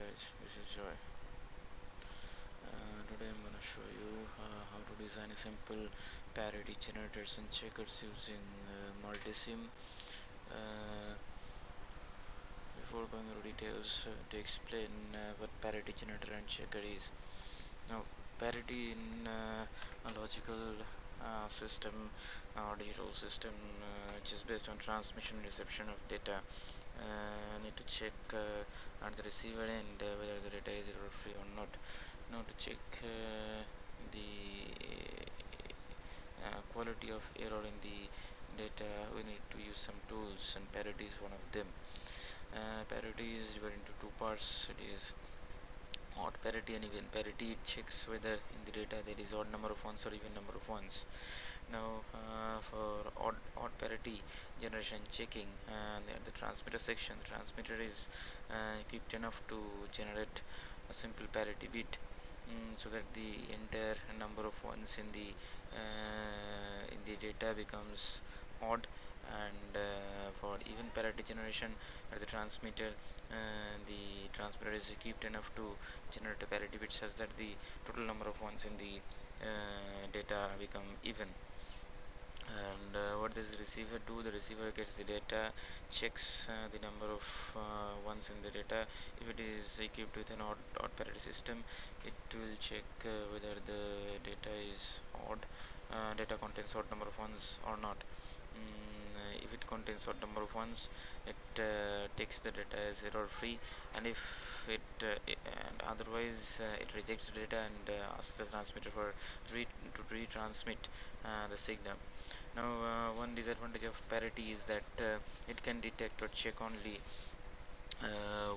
Guys, this is Joy. Today I'm gonna show you how to design a simple parity generators and checkers using multisim. Uh, Before going into details, to explain what parity generator and checker is. Now, parity in a logical system or digital system which is based on transmission and reception of data. Need to check at the receiver end whether the data is error free or not. Now to check the quality of error in the data, we need to use some tools, and parity is one of them. Parity is divided into two parts. It is odd parity and even parity. It checks whether in the data there is odd number of ones or even number of ones. Now for odd parity generation checking, at the transmitter section, the transmitter is equipped enough to generate a simple parity bit, so that the entire number of ones in the data becomes odd. And for even parity generation at the transmitter, the transmitter is equipped enough to generate a parity bit such that the total number of ones in the data become even. And what does the receiver do? The receiver gets the data, checks the number of ones in the data. If it is equipped with an odd parity system, it will check whether the data is odd, data contains odd number of ones or not. If it contains odd number of ones, it takes the data as error free, and if and otherwise it rejects the data and asks the transmitter to retransmit the signal. Now one disadvantage of parity is that it can detect or check only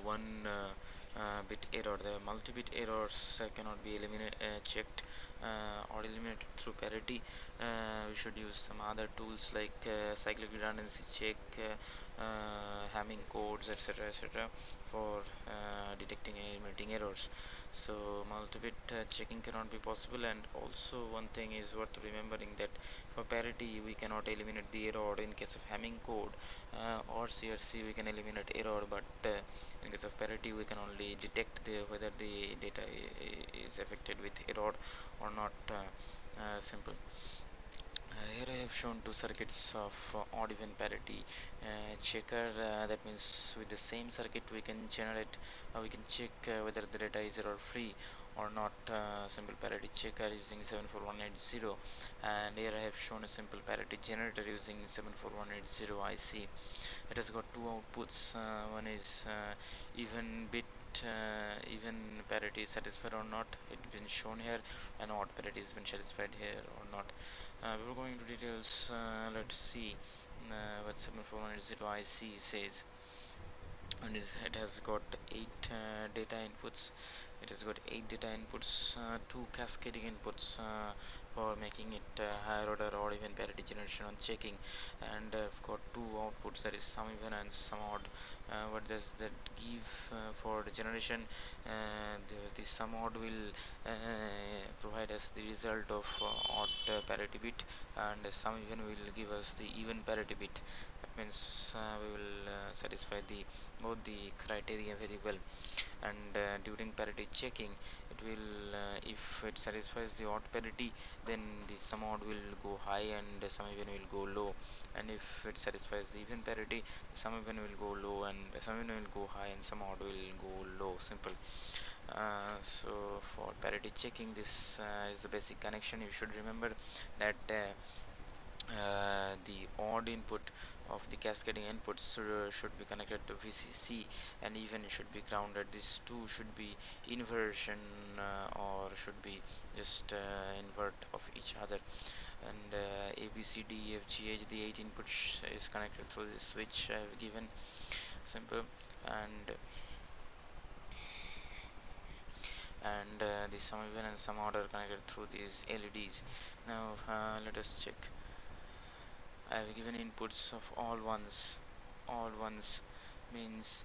one bit error. The multi-bit errors cannot be checked or eliminated through parity. We should use some other tools like cyclic redundancy check, Hamming codes, etc., for detecting and eliminating errors. So multi-bit checking cannot be possible. And also one thing is worth remembering, that for parity we cannot eliminate the error. In case of Hamming code or CRC, we can eliminate error, but in case of parity we can only detect whether the data is affected with error or not. Simple. Here I have shown two circuits of odd even parity checker. That means with the same circuit we can generate, we can check whether the data is error free or not. Simple parity checker using 74180, and here I have shown a simple parity generator using 74180 IC. It has got two outputs. One is even bit, even parity is satisfied or not, it's been shown here, and odd parity has been satisfied here or not. Before going into details, let's see what 74180 IC says. And it has got 8 data inputs. It has got 8 data inputs, 2 cascading inputs for making it higher order or even parity generation on checking, and I've got 2 outputs, that is sum even and sum odd. What does that give for the generation? The sum odd will provide us the result of odd parity bit, and the sum even will give us the even parity bit. That means we will satisfy both the criteria very well. And during parity checking, it will if it satisfies the odd parity, then the sum odd will go high and the sum even will go low. And if it satisfies the even parity, the sum even will go low and the sum even will go high and sum odd will go low. Simple. So for parity checking, this is the basic connection. You should remember that the odd input of the cascading inputs should be connected to VCC, and even should be grounded. These two should be inversion or should be just invert of each other. And A, B, C, D, E, F, G, H, the 8 inputs is connected through this switch I have given. Simple. And the sum even and sum odd are connected through these LEDs. Now let us check. I have given inputs of all ones. All ones means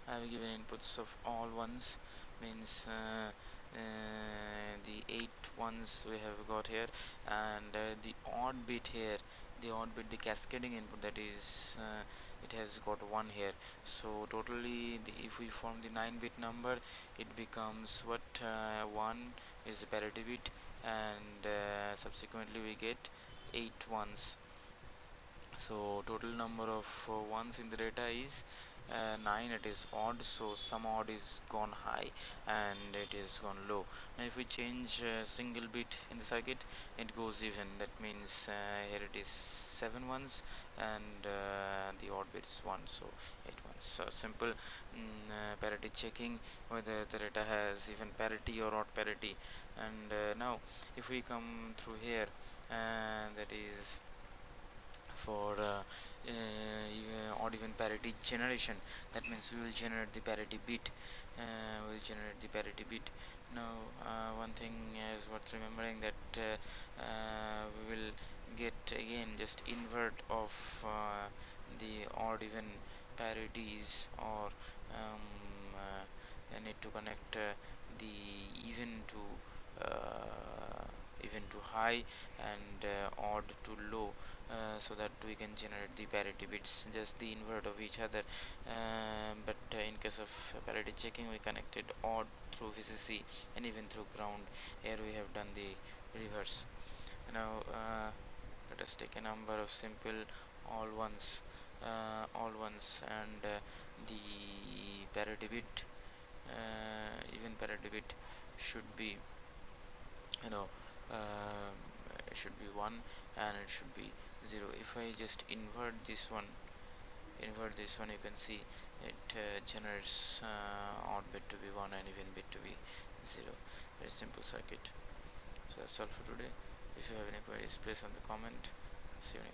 I have given inputs of all ones means the 8 ones we have got here, and the odd bit here, the odd bit, the cascading input, that is it has got 1 here. So totally if we form the 9-bit number, it becomes what, 1 is the parity bit, and subsequently we get 8 ones. So total number of ones in the data is 9. It is odd, so some odd is gone high and it is gone low. Now if we change single bit in the circuit, it goes even. That means here it is 7 ones, and the odd bit is 1, so 8 ones. So simple parity checking whether the data has even parity or odd parity. And now if we come through here, that is for even odd even parity generation, that means we will generate the parity bit. Now one thing is worth remembering, that we will get again just invert of the odd even parities, or I need to connect the even to high, and odd to low, so that we can generate the parity bits, just the invert of each other. But in case of parity checking, we connected odd through VCC and even through ground. Here we have done the reverse. Now let us take a number of simple all ones, and the parity bit, even parity bit should be, you know it should be 1, and it should be 0. If I just invert this one, you can see it generates odd bit to be 1 and even bit to be 0. Very simple circuit. So that's all for today. If you have any queries, please on the comment. See you next.